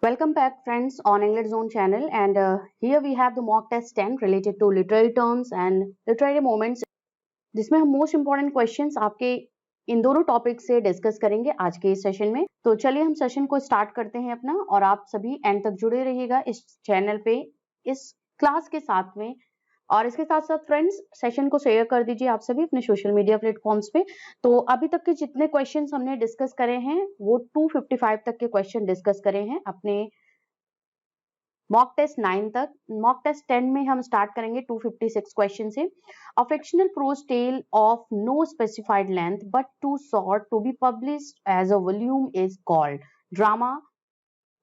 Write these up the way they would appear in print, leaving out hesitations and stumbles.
Welcome back, friends, on English Zone channel. And here we have the mock test 10 related to literary terms and literary moments, जिसमें हम most important questions आपके इन दोनों topic से discuss करेंगे आज के इस सेशन में। तो चलिए हम सेशन को स्टार्ट करते हैं अपना, और आप सभी एंड तक जुड़े रहिएगा इस चैनल पे इस क्लास के साथ में। और इसके साथ साथ फ्रेंड्स, सेशन को शेयर कर दीजिए आप सभी अपने सोशल मीडिया प्लेटफॉर्म्स पे। तो अभी तक के जितने क्वेश्चंस हमने डिस्कस करे हैं वो 255 तक के क्वेश्चन डिस्कस करे हैं अपने मॉक टेस्ट 9 तक। मॉक टेस्ट 10 में हम स्टार्ट करेंगे 256 क्वेश्चन से। A fictional prose tale of no specified length but too short to be published as a volume is called drama,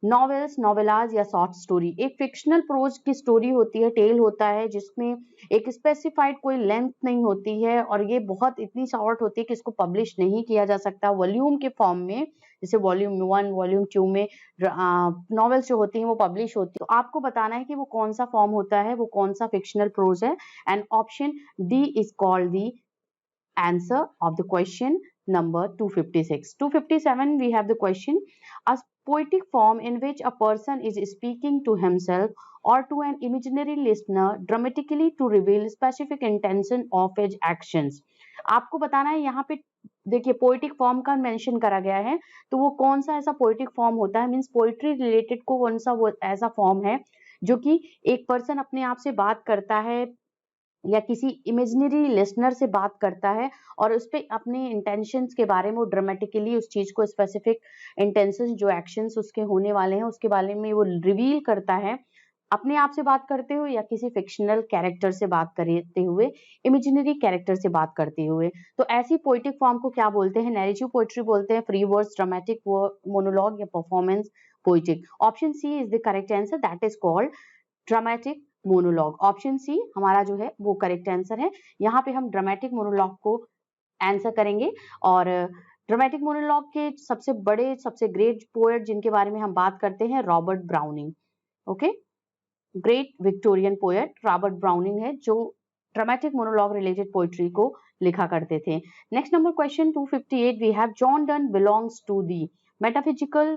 novels, novellas या शॉर्ट स्टोरी। एक फिक्शनल प्रोज की story होती है, tell होता है, जिसमें एक स्पेसिफाइड कोई लेंथ नहीं होती है और ये बहुत इतनी शॉर्ट होती है कि इसको पब्लिश नहीं किया जा सकता वॉल्यूम के फॉर्म में। जैसे वॉल्यूम 1, वॉल्यूम 2 में नॉवेल्स जो होती हैं वो पब्लिश होती है। तो आपको बताना है कि वो कौन सा फॉर्म होता है, वो कौन सा फिक्शनल प्रोज है। And option D is called the answer of the question number 256. 257 we have the question: a poetic form in which a person is speaking to himself or to an imaginary listener dramatically to reveal specific intention of his actions. आपको बताना है यहाँ पे, देखिए poetic form का mention करा गया है, तो वो कौन सा ऐसा पोइटिक फॉर्म होता है, मींस पोइट्री रिलेटेड को कौन सा वो ऐसा फॉर्म है जो कि एक पर्सन अपने आप से बात करता है या किसी इमेजिनरी लिसनर से बात करता है और उस पे अपने इंटेंशंस के बारे में वो ड्रामेटिकली उस चीज को, स्पेसिफिक इंटेंशंस जो एक्शंस उसके होने वाले हैं उसके बारे में वो रिवील करता है, अपने आप से बात करते हुए या किसी फिक्शनल कैरेक्टर से बात करते हुए, इमेजिनरी कैरेक्टर से बात करते हुए। तो ऐसी पोइटिक फॉर्म को क्या बोलते हैं? नैरेटिव पोइट्री बोलते हैं, फ्री वर्ड्स, ड्रामेटिक मोनोलॉग या performance poetic. Option C is the correct answer, that is called dramatic monologue. Option C हमारा जो है वो करेक्ट आंसर है। यहाँ पे हम ड्रामेटिक मोनोलॉग को आंसर करेंगे। और ड्रामेटिक मोनोलॉग के सबसे बड़े, सबसे ग्रेट पोएट जिनके बारे में हम बात करते हैं, Robert browning. Okay, great Victorian poet Robert browning है जो ड्रामेटिक मोनोलॉग रिलेटेड पोएट्री को लिखा करते थे। Next number question 258 we have John Donne belongs to the metaphysical,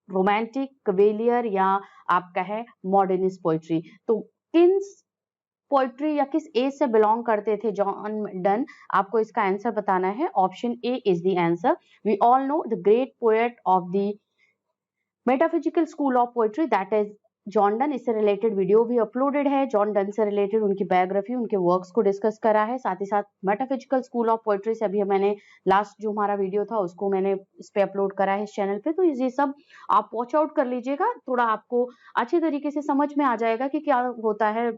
romantic, cavalier या आपका है मॉडर्निस्ट पोइट्री। तो किस पोइट्री या किस एज से बिलोंग करते थे जॉन डन, आपको इसका आंसर बताना है। Option A is the answer. We all know the great poet of the metaphysical school of poetry, that is John Donne. इससे रिलेटेड वीडियो भी अपलोडेड है, जॉन डन से रिलेटेड उनकी बायोग्राफी, उनके वर्क्स को डिस्कस करा है। साथ ही साथ मेटाफिजिकल स्कूल ऑफ पोइट्री से अभी मैंने लास्ट जो हमारा वीडियो था उसको मैंने इस पे अपलोड करा है इस चैनल पे। तो ये सब आप वॉच आउट कर लीजिएगा, थोड़ा आपको अच्छे तरीके से समझ में आ जाएगा कि क्या होता है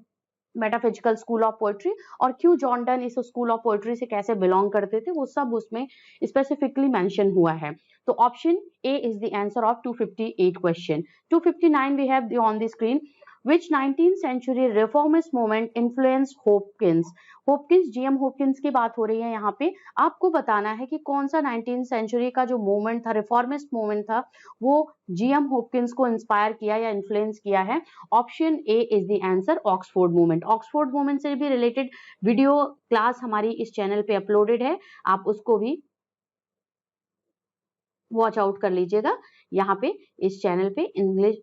मेटाफिजिकल स्कूल ऑफ पोइट्री और क्यों जॉन डन इस स्कूल ऑफ पोइट्री से कैसे बिलोंग करते थे, वो सब उसमें स्पेसिफिकली मेंशन हुआ है। तो option A is the answer of 258 question. 259 we have on the screen. Which 19th century reformist movement influenced Hopkins? Hopkins, GM Hopkins की बात हो रही है यहाँ पे। आपको बताना है कि कौन सा 19th सेंचुरी का जो मूवमेंट था, रिफॉर्मिस्ट मूवमेंट था, वो जीएम होपकिंस को इंस्पायर किया या इन्फ्लुएंस किया है। Option A is the answer, Oxford movement. Oxford movement से भी रिलेटेड वीडियो क्लास हमारी इस चैनल पे अपलोडेड है, आप उसको भी वॉच आउट कर लीजिएगा यहाँ पे इस चैनल पे इंग्लिश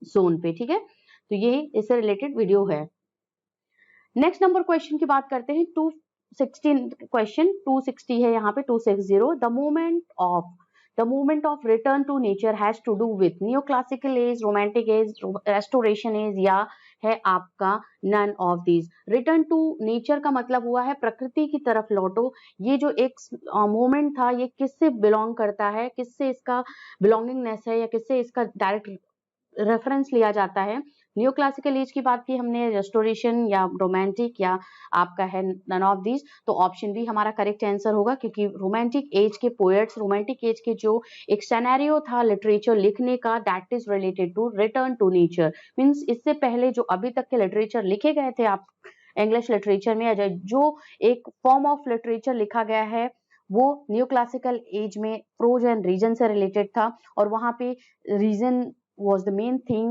जोन पे, ठीक है। तो ये इससे रिलेटेड वीडियो है। नेक्स्ट नंबर क्वेश्चन की बात करते हैं। 216 क्वेश्चन 260 है यहाँ पे, 260। The movement of return to nature has to do with new classical age, romantic age, restoration age या है आपका none of these. Return to nature का मतलब हुआ है प्रकृति की तरफ लौटो। ये जो एक मूवमेंट था ये किससे बिलोंग करता है, किससे इसका बिलोंगिंगनेस है या किससे इसका डायरेक्ट रेफरेंस लिया जाता है? न्यू क्लासिकल एज की बात की हमने, रेस्टोरेशन या रोमांटिक या आपका है नन ऑफ दीज। तो ऑप्शन बी हमारा करेक्ट आंसर होगा, क्योंकि रोमांटिक एज के पोएट्स, रोमांटिक एज के जो एक सिनेरियो था लिटरेचर लिखने का, that is related to return to nature. Means इससे पहले जो अभी तक के लिटरेचर लिखे गए थे आप इंग्लिश लिटरेचर में, जो एक फॉर्म ऑफ लिटरेचर लिखा गया है वो न्यू क्लासिकल एज में प्रोज एंड रीजन से रिलेटेड था, और वहां पे reason was the main thing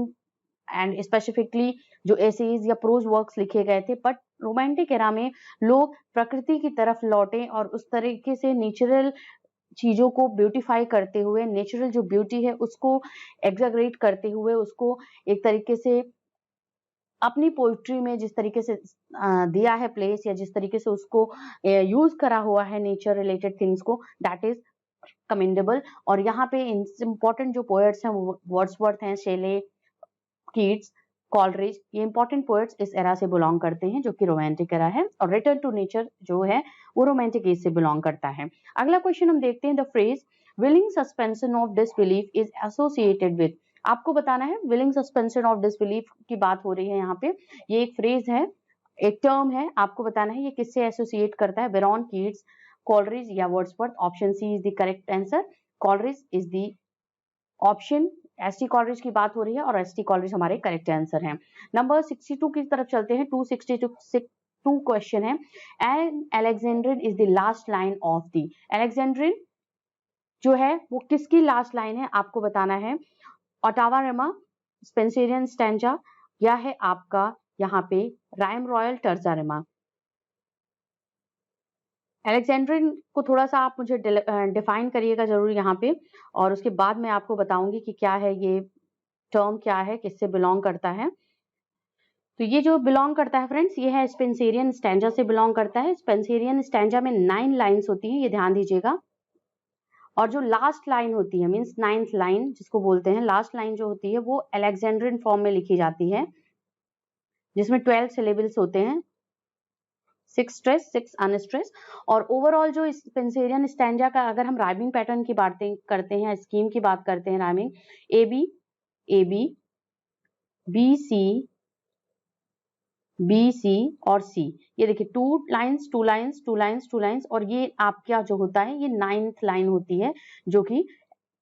and specifically जो एसेज या प्रोज वर्क्स लिखे गए थे। बट रोमांटिक एरा में लोग प्रकृति की तरफ लौटे और उस तरीके से नेचुरल चीजों को ब्यूटीफाई करते हुए, नेचुरल जो ब्यूटी है उसको एग्जैगरेट करते हुए, उसको एक तरीके से अपनी पोइट्री में जिस तरीके से दिया है प्लेस, या जिस तरीके से उसको यूज करा हुआ है नेचर रिलेटेड थिंग्स को, दैट इज कमेंडेबल। और यहाँ पे इम्पोर्टेंट जो पोएट्स हैं वो वर्ड्सवर्थ हैं, शेले, कीट्स, कॉलरिज, ये इंपॉर्टेंट पोएट्स इस एरा से बिलोंग करते हैं जो कि रोमांटिक एरा है। और रिटर्न टू नेचर जो है वो रोमांटिक एज से बिलोंग करता है। अगला क्वेश्चन हम देखते हैं, the phrase willing suspension of disbelief is associated with. आपको बताना है विलिंग सस्पेंशन ऑफ डिसबिलीफ की बात हो रही है यहाँ पे। ये एक फ्रेज है, एक टर्म है, आपको बताना है ये किससे एसोसिएट करता है, बेरॉन, कीट्स, कॉलरिज या Wordsworth. Option C is the correct answer. Coleridge is the option. ST Coleridge की बात हो रही है और एसटी कॉलरिज हमारे करेक्ट आंसर हैं। नंबर 62 की तरफ चलते हैं। 262 क्वेश्चन है, an alexandrine is the last line of the. Alexandrine जो है वो किसकी लास्ट लाइन है, आपको बताना है। ओटावा रेमा, स्पेंसेरियन स्टैंजा, या है आपका यहाँ पे राइम रॉयल टर्जा रेमा। अलेक्जेंड्रिन को थोड़ा सा आप मुझे डिफाइन करिएगा जरूर यहाँ पे, और उसके बाद मैं आपको बताऊंगी कि क्या है ये टर्म, क्या है, किससे बिलोंग करता है। तो ये जो बिलोंग करता है फ्रेंड्स, ये है स्पेंसेरियन स्टैंजा से बिलोंग करता है। स्पेंसेरियन स्टैंजा में 9 लाइन्स होती हैं, ये ध्यान दीजिएगा। और जो लास्ट लाइन होती है, मीन्स 9th लाइन जिसको बोलते हैं, लास्ट लाइन जो होती है वो अलेक्जेंड्रिन फॉर्म में लिखी जाती है, जिसमें 12 सिलेबल्स होते हैं, 6 स्ट्रेस 6 अनस्ट्रेस। और ओवरऑल जो स्पेंसेरियन स्टैंजा का अगर हम राइमिंग पैटर्न की बात करते हैं, स्कीम की बात करते हैं, rhyming A B B C और सी, ये देखिए 2 लाइन्स 2 लाइन्स 2 लाइन्स 2 लाइन्स, और ये आपका जो होता है ये 9th लाइन होती है जो कि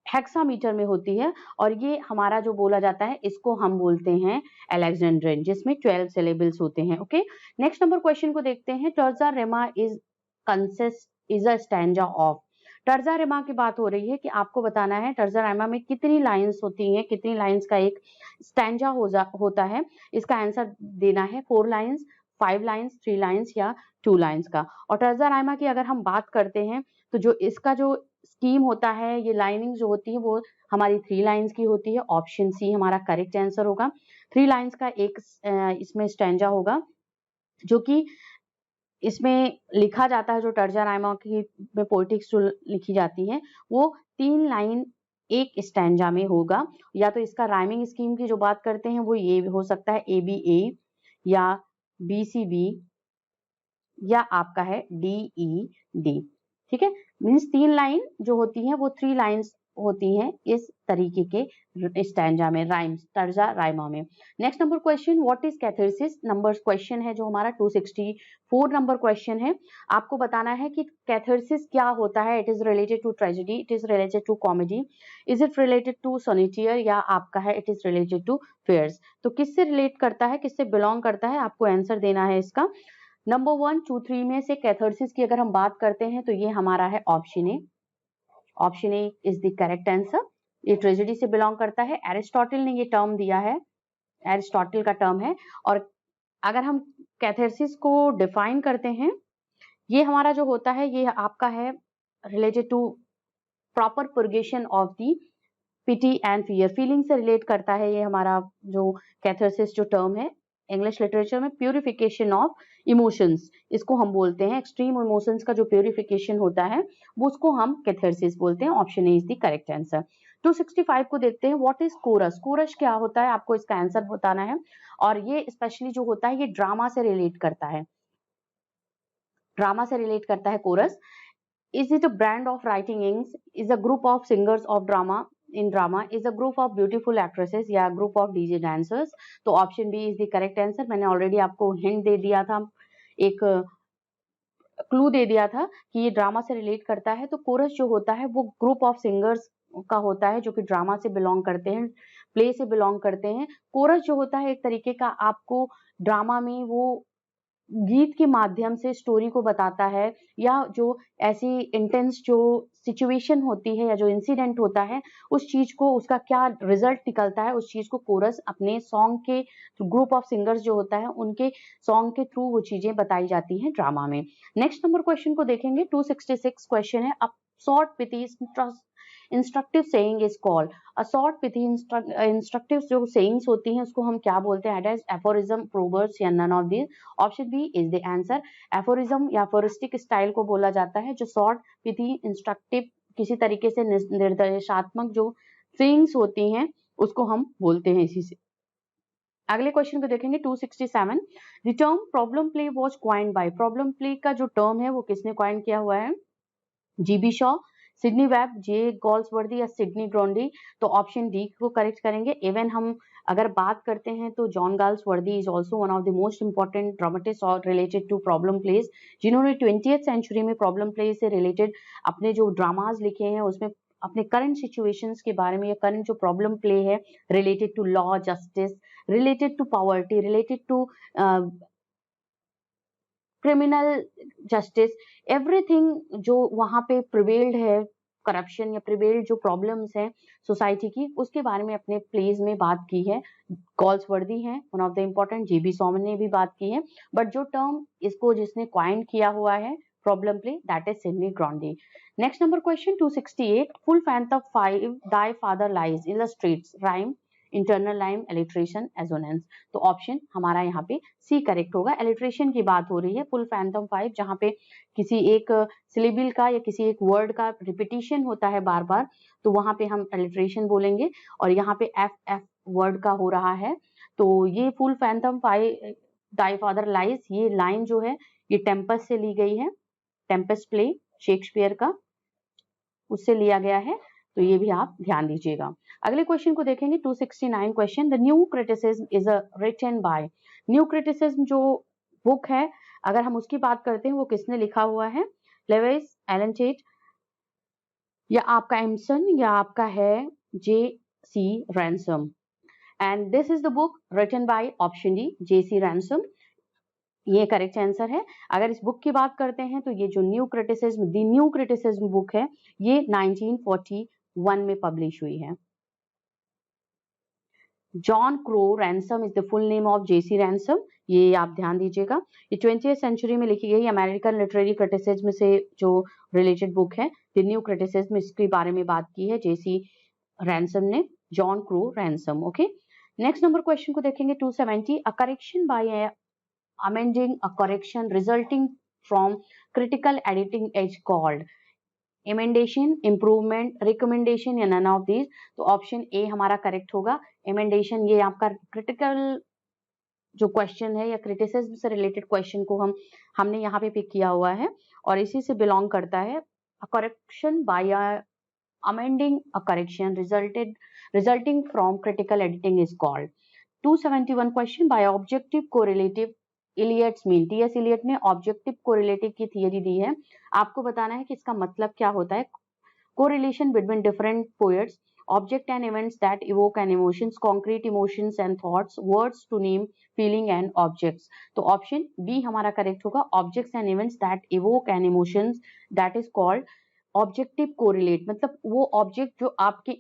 हेक्सामीटर में होती है। और ये हमारा जो बोला जाता है इसको हम बोलते हैं अलेक्जेंड्रिन, जिसमें 12 सिलेबल्स होते हैं। ओके, नेक्स्ट नंबर क्वेश्चन को देखते हैं। Terza rima is a stanza of. Terza rima की बात हो रही है कि आपको बताना है टर्जा रेमा में कितनी लाइन्स होती हैं, कितनी लाइन्स का एक स्टैंजा होता है। इसका आंसर देना है 4 लाइन्स, 5 लाइन्स, 3 लाइन्स या 2 लाइन्स का। और टर्जा रेमा की अगर हम बात करते हैं तो जो इसका जो स्कीम होता है, ये लाइनिंग जो होती है वो हमारी 3 लाइन्स की होती है। ऑप्शन सी हमारा करेक्ट आंसर होगा। 3 लाइन्स का एक इसमें स्टैंजा होगा जो कि इसमें लिखा जाता है। जो टर्जा राइमा की में पोएटिक्स जो लिखी जाती है वो 3 लाइन एक स्टैंजा में होगा। या तो इसका राइमिंग स्कीम की जो बात करते हैं वो ये हो सकता है ए बी ए, या बी सी बी, या आपका है डी ई डी। ठीक है, मीन्स 3 लाइन जो होती है वो 3 लाइन्स होती हैं इस तरीके के स्टैंजा में, राइम्स तर्जा राइमा में। Next number question, what is catharsis. Number question है जो हमारा 264 नंबर क्वेश्चन है। आपको बताना है कि कैथारसिस क्या होता है। It is related to tragedy, it is related to comedy, is it related to sonneteer, या आपका है it is related to farce. तो किससे रिलेट करता है, किससे बिलोंग करता है, आपको आंसर देना है इसका। नंबर 1, 2, 3 में से कैथारसिस की अगर हम बात करते हैं तो ये हमारा है option A. Option A is the correct answer. ये ट्रेजेडी से बिलोंग करता है। एरिस्टोटल ने ये टर्म दिया है, एरिस्टोटल का टर्म है। और अगर हम कैथारसिस को डिफाइन करते हैं, ये हमारा जो होता है ये आपका है related to proper purgation of the pity and fear, feeling से रिलेट करता है ये हमारा जो कैथारसिस जो टर्म है। इंग्लिश लिटरेचर में प्यूरिफिकेशन ऑफ इमोशंस इसको हम बोलते हैं। एक्सट्रीम इमोशंस का जो प्यूरिफिकेशन होता है वो उसको हम कैथारसिस बोलते हैं। Option A is the correct answer. 265 को देखते हैं, व्हाट इज कोरस। कोरस क्या होता है, आपको इसका आंसर बताना है। और ये स्पेशली जो होता है ये ड्रामा से रिलेट करता है, ड्रामा से रिलेट करता है coarse. Is it a brand of writing inks? Is a group of singers of drama in drama? Is a group of beautiful actresses या group of DJ dancers? तो option B is the correct answer. मैंने already आपको hint दे दिया था, एक clue दे दिया था कि ये ड्रामा से रिलेट करता है। तो कोरस जो होता है वो ग्रुप ऑफ सिंगर्स का होता है जो कि ड्रामा से बिलोंग करते हैं, प्ले से बिलोंग करते हैं। कोरस जो होता है एक तरीके का आपको ड्रामा में वो गीत के माध्यम से स्टोरी को बताता है, या जो ऐसी इंटेंस जो सिचुएशन होती है या जो इंसिडेंट होता है उस चीज को, उसका क्या रिजल्ट निकलता है उस चीज को कोरस अपने सॉन्ग के ग्रुप ऑफ सिंगर्स जो होता है उनके सॉन्ग के थ्रू वो चीजें बताई जाती हैं ड्रामा में। नेक्स्ट नंबर क्वेश्चन को देखेंगे। 266 क्वेश्चन है, short pithy instructive saying is called. A short pithy instructive जो सेइंग्स होती हैं उसको हम क्या बोलते हैं? एज एफोरिज्म, प्रोवर्ब्स या none of these. Option B is the answer. Aphorism या एफोरिस्टिक स्टाइल को बोला जाता है जो शॉर्ट पिथी इंस्ट्रक्टिव किसी तरीके से निर्देशात्मक जो सेइंग्स होती हैं उसको हम बोलते हैं इसी से। अगले क्वेश्चन को देखेंगे 267। The term problem play was coined by. Problem play का जो टर्म है वो किसने क्वाइन किया हुआ है? जीबी शॉ, सिडनी वेब, जे गॉल्सवर्दी या सिडनी ग्रॉन्डी। तो ऑप्शन डी को करेक्ट करेंगे। इवन हम अगर बात करते हैं तो John Galsworthy is also one of the most important dramatist और रिलेटेड टू प्रॉब्लम प्लेस, जिन्होंने 20th सेंचुरी में प्रॉब्लम प्ले से रिलेटेड अपने जो ड्रामाज लिखे हैं उसमें अपने करंट सिचुएशंस के बारे में या करंट जो प्रॉब्लम प्ले है related to law, justice, related to poverty, related to criminal justice, everything जो वहां पे प्रिवेल्ड है, करप्शन या प्रिवेल्ड जो प्रॉब्लम्स हैं सोसाइटी की, उसके बारे में अपने प्लेज में बात की है। गॉल्सवर्दी हैं वन ऑफ द इम्पोर्टेंट, जेबी सॉमन ने भी बात की है, बट जो टर्म इसको जिसने क्वाइन किया हुआ है problem play, that is Sidney Grundy. Next number question 268। Full fathom 5 thy father lies illustrates rhyme, internal rhyme, alliteration, assonance. तो ऑप्शन हमारा यहाँ पे सी करेक्ट होगा। एलिट्रेशन की बात हो रही है फुल फैंथम 5, जहाँ पे किसी एक सिलेबल का या किसी एक वर्ड का रिपीटिशन होता है बार बार, तो वहां पे हम एलिट्रेशन बोलेंगे। और यहाँ पे एफ एफ वर्ड का हो रहा है, तो ये full fathom 5 thy father lies, ये लाइन जो है ये टेम्पस से ली गई है। टेम्पस प्ले शेक्सपियर का, उससे लिया गया है, तो ये भी आप ध्यान दीजिएगा। अगले क्वेश्चन को देखेंगे 269 question. The new criticism is written by. New criticism जो बुक है अगर हम उसकी बात करते हैं वो किसने लिखा हुआ है? लेविस, एलन टेट या आपका एमसन या आपका है J C Ransom. And this is the book written by option D J C Ransom, ये करेक्ट आंसर है। अगर इस बुक की बात करते हैं तो ये जो न्यू क्रिटिसिज्म बुक है ये 1941 में पब्लिश हुई है। John Crowe Ransom is the full name of J C Ransom, ये आप ध्यान दीजिएगा। ये 20th सेंचुरी में लिखी गई अमेरिकन लिटरेरी क्रिटिसिज्म से जो रिलेटेड बुक है, द न्यू क्रिटिसिज्म, इसके बारे में बात की है जेसी रैनसम ने, John Crowe Ransom. Okay, next number question को देखेंगे 270। A correction by amending a correction resulting from critical editing is called emendation, improvement, recommendation या none of these। तो ऑप्शन ए हमारा करेक्ट होगा। emendation ये आपका critical जो क्वेश्चन है या क्रिटिसिज्म से रिलेटेड क्वेश्चन को हमने यहाँ पे पिक किया हुआ है और इसी से बिलोंग करता है। a correction by amending a correction resulting from critical editing is called। 271 question by objective correlative Eliot's mean. T S Eliot ने ऑब्जेक्टिव कोरिलेटिव की थियरी दी है, आपको बताना है कि इसका मतलब क्या होता है। Correlation between different poets, object and events that evoke an emotions, concrete emotions and thoughts, words to name feeling and objects. तो ऑप्शन बी हमारा करेक्ट होगा। Objects and events that evoke an emotions that is called objective correlate, मतलब वो object जो आपके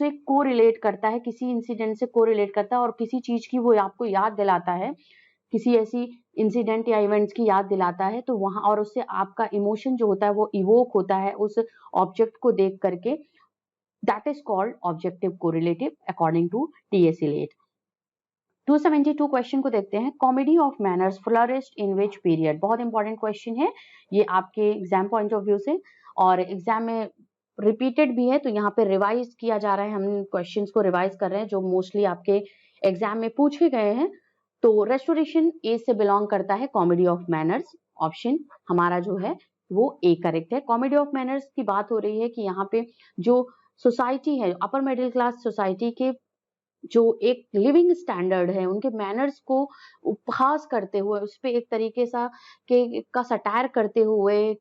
से correlate करता है, किसी इंसिडेंट से कोरिलेट करता है और किसी चीज की वो आपको याद दिलाता है, किसी ऐसी इंसिडेंट या इवेंट्स की याद दिलाता है, तो वहां और उससे आपका इमोशन जो होता है वो इवोक होता है उस ऑब्जेक्ट को देख करके, that is called objective correlative according to T S Eliot. 272 question को देखते हैं। Comedy of manners flourished in which period. बहुत इंपॉर्टेंट क्वेश्चन है ये आपके एग्जाम पॉइंट ऑफ व्यू से, और एग्जाम में रिपीटेड भी है, तो यहाँ पे रिवाइज किया जा रहा है, हम क्वेश्चंस को रिवाइज कर रहे हैं जो मोस्टली आपके एग्जाम में पूछे गए हैं। तो रेस्टोरेशन ए से बिलोंग करता है कॉमेडी ऑफ मैनर्स, ऑप्शन हमारा जो है वो ए करेक्ट है। कॉमेडी ऑफ मैनर्स की बात हो रही है कि यहाँ पे जो सोसाइटी है, अपर मिडिल क्लास सोसाइटी के जो एक लिविंग स्टैंडर्ड है, उनके मैनर्स को उपहास करते हुए, उस पर एक तरीके सा के का सटायर करते हुए,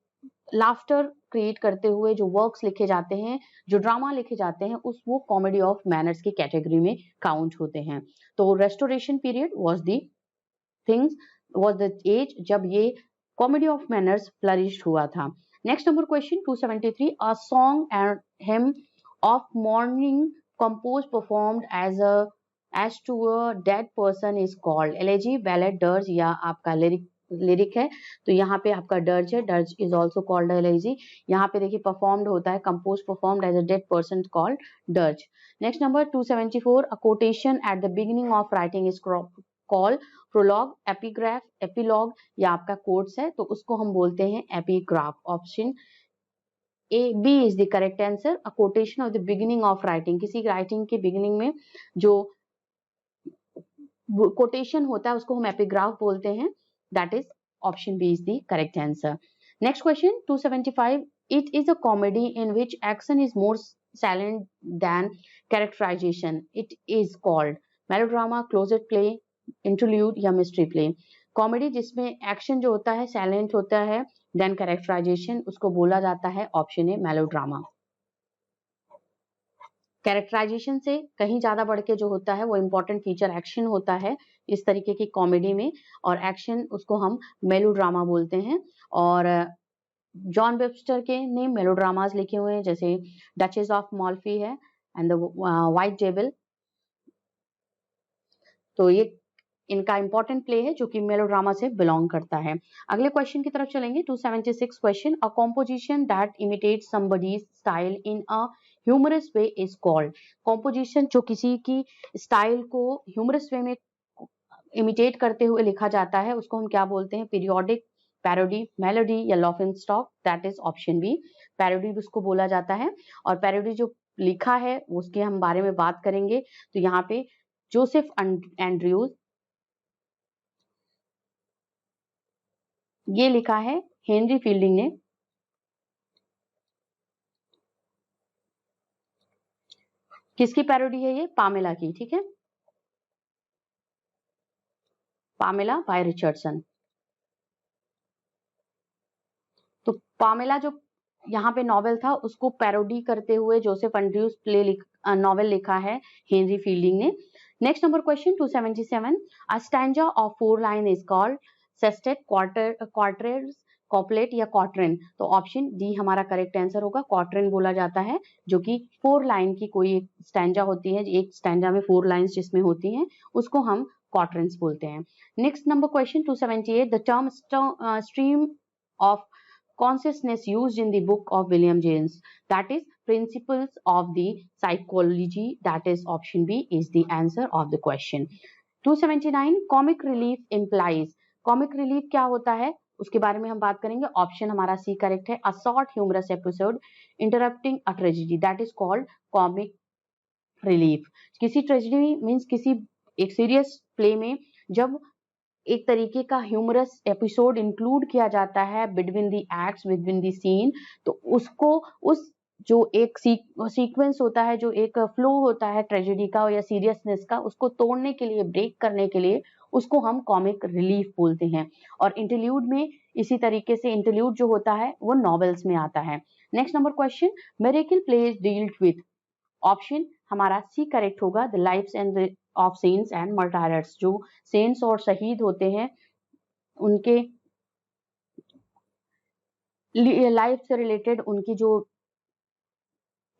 लाफ्टर क्रिएट करते हुए जो वर्क्स लिखे जाते हैं, जो ड्रामा लिखे जाते हैं, उस वो कॉमेडी ऑफ मैनर्स की कैटेगरी में काउंट होते हैं। तो restoration period was the age जब ये कॉमेडी ऑफ मैनर्स फ्लरिश्ड हुआ था। Next number question 273। A song and hymn of mourning composed performed as to a dead person is called elegy, ballad, dirge या आपका lyric है। तो यहाँ पे आपका डर्ज है, dirge is also called elegy. यहाँ पे देखिए परफॉर्म्ड होता है, compose performed as a dead person called dirge. Next number 274, a quotation at the beginning of writing is called prologue, epigraph, epilogue या आपका कोट्स है तो उसको हम बोलते हैं epigraph. Option A B is the correct answer. A quotation of the beginning of writing, किसी writing के बिगिनिंग में जो कोटेशन होता है उसको हम एपिग्राफ बोलते हैं। That is option B is the correct answer. Next question 275, it is a comedy in which action is more silent than characterization, it is called melodrama, closet play, interlude या mystery play. Comedy जिसमें action जो होता है silent होता है then characterisation, उसको बोला जाता है ऑप्शन ए मेलोड्रामा। कैरेक्टराइजेशन से कहीं ज्यादा बढ़ के जो होता है वो इम्पोर्टेंट फीचर एक्शन होता है इस तरीके की कॉमेडी में, और एक्शन उसको हम मेलोड्रामा बोलते हैं। और जॉन वेबस्टर के ने मेलोड्रामास लिखे हुए हैं, जैसे डचेस ऑफ मॉल्फी है एंड द वाइट डेविल। तो ये इनका इंपॉर्टेंट प्ले है जो कि मेलोड्रामा से बिलोंग करता है। अगले क्वेश्चन की तरफ चलेंगे 276 question, a composition that imitates somebody's style in a humorous way is called. Composition जो किसी की स्टाइल को ह्यूमरस वे में इमिटेट करते हुए लिखा जाता है उसको हम क्या बोलते हैं? पीरियोडिक, पैरोडी, मेलोडी या laughing stock. That is option B, parody उसको बोला जाता है। और पैरोडी जो लिखा है उसके हम बारे में बात करेंगे। तो यहाँ पे जोसेफ एंड्रयूज, ये लिखा है हेनरी फील्डिंग ने। किसकी पैरोडी है ये? पामेला की, ठीक है, पामेला बाय रिचर्डसन। तो पामेला जो यहाँ पे नॉवेल था उसको पैरोडी करते हुए जोसेफ एंड्रयूज नॉवेल लिखा है हेनरी फील्डिंग ने। Next number question 277, a stanza of 4 line is called sestet, quarters, couplet या क्वार्टरन। तो ऑप्शन डी हमारा करेक्ट आंसर होगा, क्वार्टरन बोला जाता है, जो कि 4 लाइन की कोई एक स्टैंजा होती है, एक स्टैंजा में 4 लाइन्स जिसमें होती हैं उसको हम क्वार्टरन्स बोलते हैं। Next number question 278, the term stream of consciousness used in the book of William James, that is principles of the psychology, that is option B is the answer of the question। 279, comic relief implies, comic relief क्या होता है उसके बारे में हम बात करेंगे। Option हमारा सी करेक्ट है, a short humorous episode interrupting a tragedy, that is called comic relief। किसी ट्रेजेडी मीन्स किसी एक सीरियस प्ले में जब एक तरीके का ह्यूमरस एपिसोड इंक्लूड किया जाता है between the acts, between the scene, तो उसको उस जो एक सीक्वेंस होता है, जो एक फ्लो होता है ट्रेजेडी का या सीरियसनेस का, उसको तोड़ने के लिए, ब्रेक करने के लिए उसको हम कॉमिक रिलीफ बोलते हैं। और इंटरल्यूड में इसी तरीके से इंटरल्यूड जो होता है वो नॉवेल्स में आता है। Next number question, miracle plays dealt with, option हमारा सी करेक्ट होगा, the lives and of saints and martyrs. जो सेंट्स और शहीद होते हैं उनके लाइफ से रिलेटेड, उनकी जो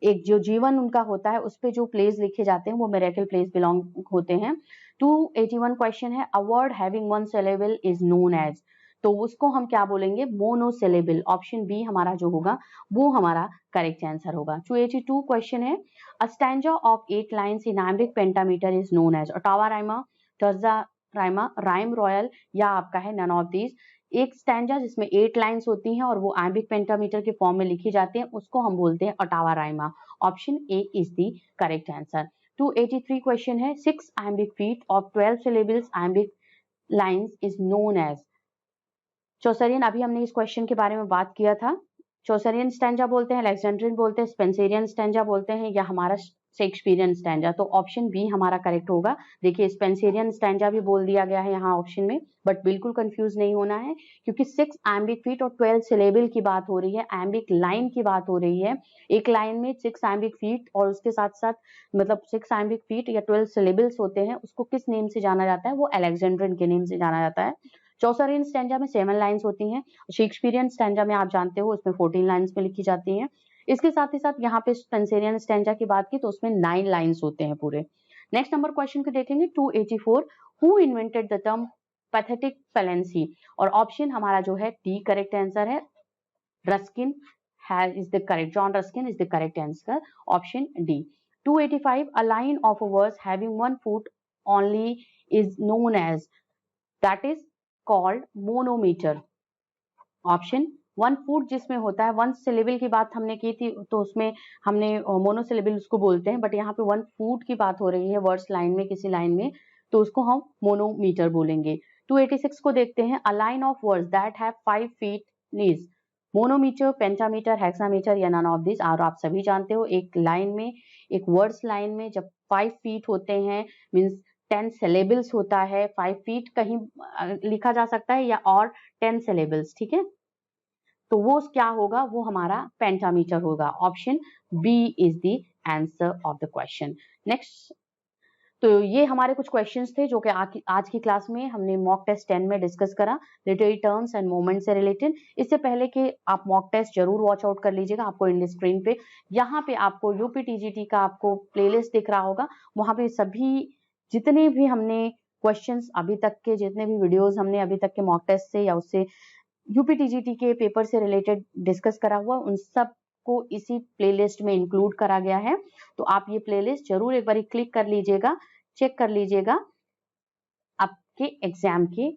एक जो जीवन उनका होता है उस पे जो प्लेज लिखे जाते हैं वो मिरेकल प्लेज बिलोंग होते हैं। 281 क्वेश्चन है, a word having 1 syllable is known as, तो उसको हम क्या बोलेंगे? मोनोसिलेबल। ऑप्शन बी हमारा जो होगा वो हमारा करेक्ट आंसर होगा। 282 क्वेश्चन है, a stanza of 8 lines in iambic pentameter is known as, ottava rima, terza rima, rhyme royal या आपका है नन ऑफ दीज। एक स्टैंजा जिसमें 8 लाइन्स होती हैं और वो iambic पेंटामीटर के फॉर्म में लिखी जाती हैं उसको हम बोलते हैं Ottawa Raima. Option A is the correct answer. 283 question है, 6 iambic feet of 12 syllables iambic lines is known as, चौसरियन, अभी हमने इस क्वेश्चन के बारे में बात किया था। चौसरियन स्टैंजा बोलते हैं, अलेक्जेंड्रियन बोलते हैं, स्पेंसेरियन स्टैंजा बोलते हैं या हमारा शेक्सपियरियन स्टैंजा। तो ऑप्शन बी हमारा करेक्ट होगा। देखिए स्पेंसेरियन स्टैंजा भी बोल दिया गया है यहाँ ऑप्शन में, बट बिल्कुल कंफ्यूज नहीं होना है क्योंकि 6 iambic feet और 12 सिलेबल की बात हो रही है, iambic लाइन की बात हो रही है। एक लाइन में 6 iambic feet और उसके साथ साथ मतलब 6 iambic feet या 12 सिलेबल्स होते हैं, उसको किस नेम से जाना जाता है? वो अलेक्जेंड्रियन के नेम से जाना जाता है। चौसरियन स्टैंजा में 7 लाइन्स होती हैं, शेक्सपियरियन स्टैंजा में आप जानते हो उसमें 14 लाइन्स में लिखी जाती हैं। इसके साथ ही साथ यहाँ पे स्पेंसेरियन स्टैंजा की बात की तो उसमें 9 लाइन्स होते हैं पूरे। नेक्स्ट नंबर क्वेश्चन को देखेंगे 284, who invented the term pathetic fallacy. और ऑप्शन हमारा जो है डी करेक्ट आंसर है। Ruskin is the correct, John Ruskin is the correct answer, option D. 285, a line of a verse having one foot only is known as, that is called monometer. Option one foot जिसमें होता है, one syllable की बात हमने की थी तो उसमें हमने मोनोसिलेबल उसको बोलते हैं, बट यहाँ पे वन फूट की बात हो रही है वर्स लाइन में, किसी लाइन में, तो उसको हम मोनोमीटर बोलेंगे। 286 को देखते हैं। A line of words that have 5 feet is manometer, pentameter, hexameter या नन ऑफ दिस। और आप सभी जानते हो एक लाइन में, एक वर्ड्स लाइन में जब 5 फीट होते हैं मीन्स 10 सिलेबल्स होता है। 5 फीट कहीं लिखा जा सकता है या और 10 सिलेबल्स, ठीक है, तो वो क्या होगा, वो हमारा पेंटामीटर होगा। Option B is the answer of the question. Next, तो ये हमारे कुछ क्वेश्चंस थे जो कि आज की क्लास में हमने मॉक टेस्ट 10 में डिस्कस करा, लिटरेरी टर्म्स एंड मूवमेंट से रिलेटेड। इससे पहले कि आप मॉक टेस्ट जरूर वॉच आउट कर लीजिएगा, आपको इन स्क्रीन पे, यहाँ पे आपको यूपीटीजीटी का आपको प्लेलिस्ट दिख रहा होगा, वहां पे सभी जितने भी हमने क्वेश्चंस अभी तक के, जितने भी वीडियोस हमने अभी तक के मॉक टेस्ट से या उससे यूपीटीजीटी के पेपर से रिलेटेड डिस्कस करा हुआ, उन सब को इसी प्लेलिस्ट में इंक्लूड करा गया है। तो आप ये प्लेलिस्ट जरूर एक बार क्लिक कर लीजिएगा, चेक कर लीजिएगा आपके एग्जाम के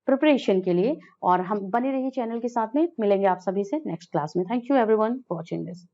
प्रिपरेशन के लिए। और हम बने रहिए चैनल के साथ में, मिलेंगे आप सभी से नेक्स्ट क्लास में। Thank you everyone for watching this.